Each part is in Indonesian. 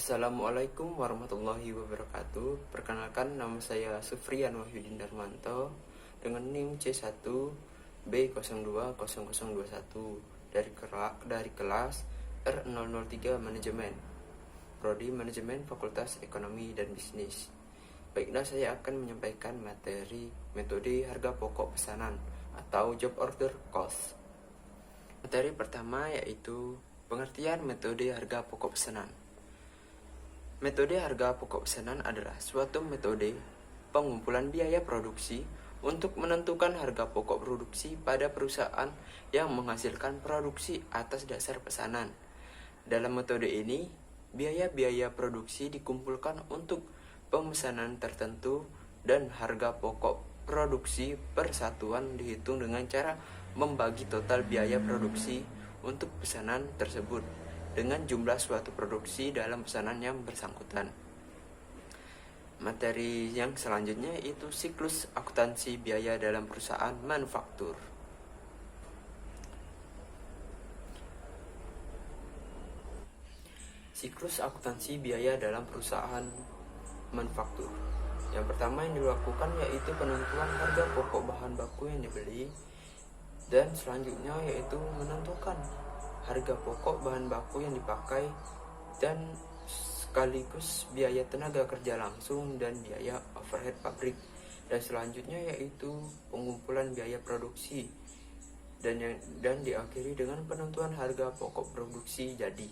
Assalamualaikum warahmatullahi wabarakatuh. Perkenalkan, nama saya Sufrian Wahyudin Darmanto dengan NIM C1B020021 dari kelas R003 Manajemen, Prodi Manajemen Fakultas Ekonomi dan Bisnis. Baiklah, saya akan menyampaikan materi metode harga pokok pesanan atau job order cost. Materi pertama yaitu pengertian metode harga pokok pesanan. Metode harga pokok pesanan adalah suatu metode pengumpulan biaya produksi untuk menentukan harga pokok produksi pada perusahaan yang menghasilkan produksi atas dasar pesanan. Dalam metode ini, biaya-biaya produksi dikumpulkan untuk pemesanan tertentu dan harga pokok produksi per satuan dihitung dengan cara membagi total biaya produksi untuk pesanan tersebut dengan jumlah suatu produksi dalam pesanan yang bersangkutan. Materi yang selanjutnya yaitu siklus akuntansi biaya dalam perusahaan manufaktur. Siklus akuntansi biaya dalam perusahaan manufaktur. Yang pertama yang dilakukan yaitu penentuan harga pokok bahan baku yang dibeli, dan selanjutnya yaitu menentukan harga pokok bahan baku yang dipakai dan sekaligus biaya tenaga kerja langsung dan biaya overhead pabrik. Dan selanjutnya yaitu pengumpulan biaya produksi dan diakhiri dengan penentuan harga pokok produksi jadi.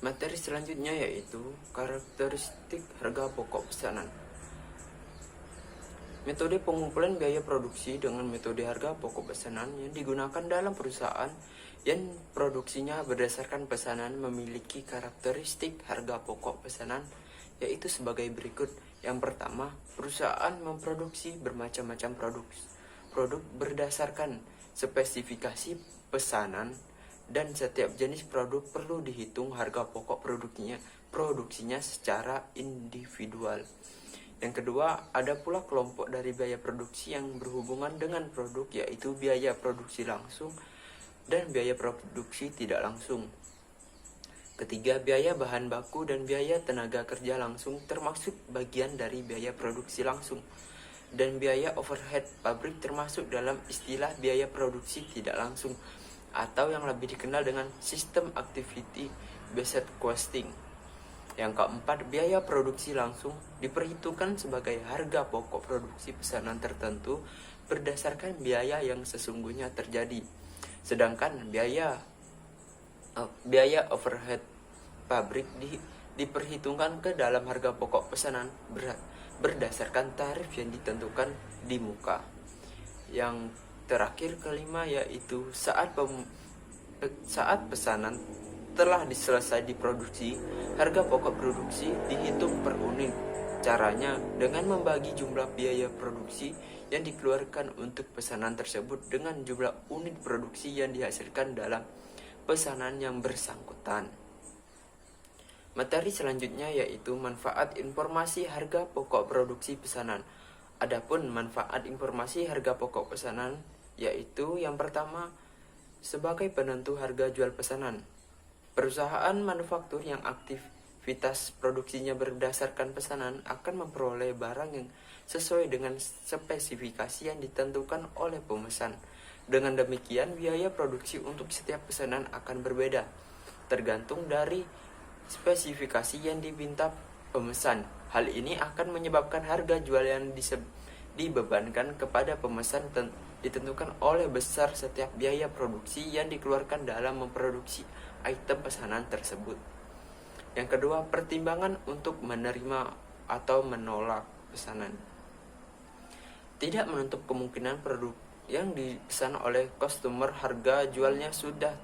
Materi selanjutnya yaitu karakteristik harga pokok pesanan. Metode pengumpulan biaya produksi dengan metode harga pokok pesanan yang digunakan dalam perusahaan yang produksinya berdasarkan pesanan memiliki karakteristik harga pokok pesanan yaitu sebagai berikut. Yang pertama, perusahaan memproduksi bermacam-macam produk berdasarkan spesifikasi pesanan, dan setiap jenis produk perlu dihitung harga pokok produksinya secara individual. Yang kedua, ada pula kelompok dari biaya produksi yang berhubungan dengan produk, yaitu biaya produksi langsung dan biaya produksi tidak langsung. Ketiga, biaya bahan baku dan biaya tenaga kerja langsung termasuk bagian dari biaya produksi langsung, dan biaya overhead pabrik termasuk dalam istilah biaya produksi tidak langsung atau yang lebih dikenal dengan sistem activity based costing. Yang keempat, biaya produksi langsung diperhitungkan sebagai harga pokok produksi pesanan tertentu berdasarkan biaya yang sesungguhnya terjadi. Sedangkan biaya overhead pabrik diperhitungkan ke dalam harga pokok pesanan berdasarkan tarif yang ditentukan di muka. Yang terakhir, kelima, yaitu saat pesanan telah selesai diproduksi, harga pokok produksi dihitung per unit. Caranya dengan membagi jumlah biaya produksi yang dikeluarkan untuk pesanan tersebut dengan jumlah unit produksi yang dihasilkan dalam pesanan yang bersangkutan. Materi selanjutnya yaitu manfaat informasi harga pokok produksi pesanan. Adapun manfaat informasi harga pokok pesanan yaitu yang pertama, sebagai penentu harga jual pesanan. Perusahaan manufaktur yang aktivitas produksinya berdasarkan pesanan akan memperoleh barang yang sesuai dengan spesifikasi yang ditentukan oleh pemesan. Dengan demikian, biaya produksi untuk setiap pesanan akan berbeda, tergantung dari spesifikasi yang diminta pemesan. Hal ini akan menyebabkan harga jual yang dibebankan kepada pemesan ditentukan oleh besar setiap biaya produksi yang dikeluarkan dalam memproduksi item pesanan tersebut. Yang kedua, pertimbangan untuk menerima atau menolak pesanan. Tidak menutup kemungkinan produk yang dipesan oleh customer harga jualnya sudah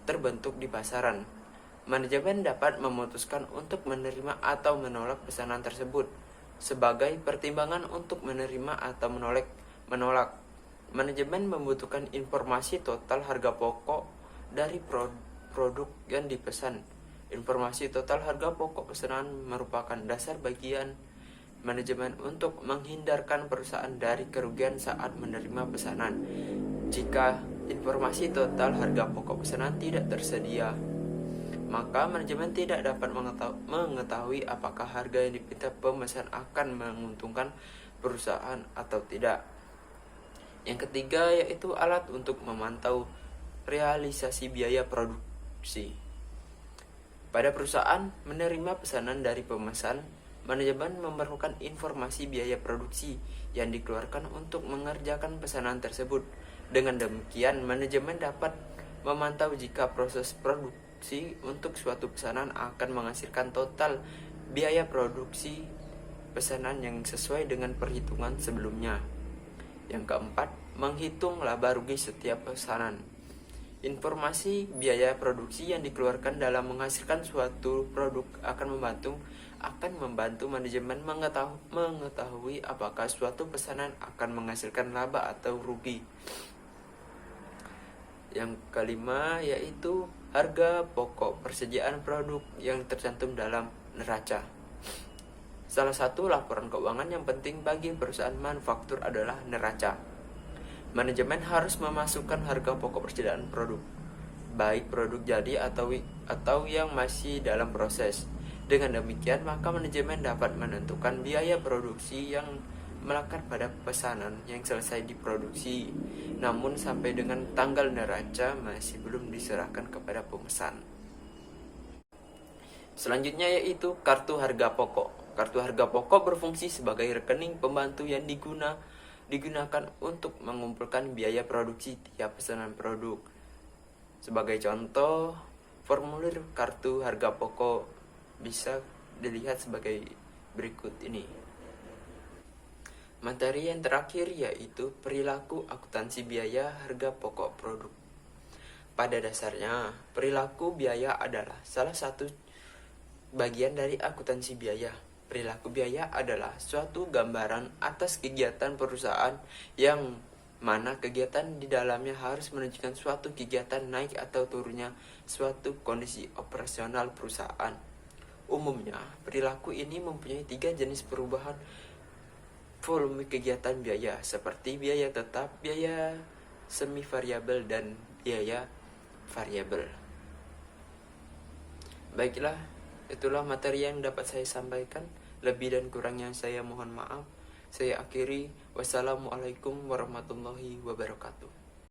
terbentuk di pasaran. Manajemen dapat memutuskan untuk menerima atau menolak pesanan tersebut. Sebagai pertimbangan untuk menerima atau menolak, manajemen membutuhkan informasi total harga pokok dari produk yang dipesan. Informasi total harga pokok pesanan merupakan dasar bagian manajemen untuk menghindarkan perusahaan dari kerugian saat menerima pesanan. Jika informasi total harga pokok pesanan tidak tersedia, maka manajemen tidak dapat mengetahui apakah harga yang dipinta pemesan akan menguntungkan perusahaan atau tidak. Yang ketiga yaitu alat untuk memantau realisasi biaya produksi. Pada perusahaan menerima pesanan dari pemesan, manajemen memerlukan informasi biaya produksi yang dikeluarkan untuk mengerjakan pesanan tersebut. Dengan demikian, manajemen dapat memantau jika proses produksi untuk suatu pesanan akan menghasilkan total biaya produksi pesanan yang sesuai dengan perhitungan sebelumnya. Yang keempat, menghitung laba rugi setiap pesanan. Informasi biaya produksi yang dikeluarkan dalam menghasilkan suatu produk akan membantu manajemen mengetahui apakah suatu pesanan akan menghasilkan laba atau rugi. Yang kelima yaitu harga pokok persediaan produk yang tercantum dalam neraca. Salah satu laporan keuangan yang penting bagi perusahaan manufaktur adalah neraca. Manajemen harus memasukkan harga pokok persediaan produk, baik produk jadi atau yang masih dalam proses. Dengan demikian, maka manajemen dapat menentukan biaya produksi yang melekat pada pesanan yang selesai diproduksi, namun sampai dengan tanggal neraca masih belum diserahkan kepada pemesan. Selanjutnya yaitu kartu harga pokok. Kartu harga pokok berfungsi sebagai rekening pembantu yang digunakan untuk mengumpulkan biaya produksi tiap pesanan produk. Sebagai contoh, formulir kartu harga pokok bisa dilihat sebagai berikut ini. Materi yang terakhir yaitu perilaku akuntansi biaya harga pokok produk. Pada dasarnya, perilaku biaya adalah salah satu bagian dari akuntansi biaya. Perilaku biaya adalah suatu gambaran atas kegiatan perusahaan yang mana kegiatan di dalamnya harus menunjukkan suatu kegiatan naik atau turunnya suatu kondisi operasional perusahaan. Umumnya, perilaku ini mempunyai 3 jenis perubahan volume kegiatan biaya, seperti biaya tetap, biaya semi variabel, dan biaya variabel. Baiklah, itulah materi yang dapat saya sampaikan. Lebih dan kurangnya saya mohon maaf. Saya akhiri. Wassalamualaikum warahmatullahi wabarakatuh.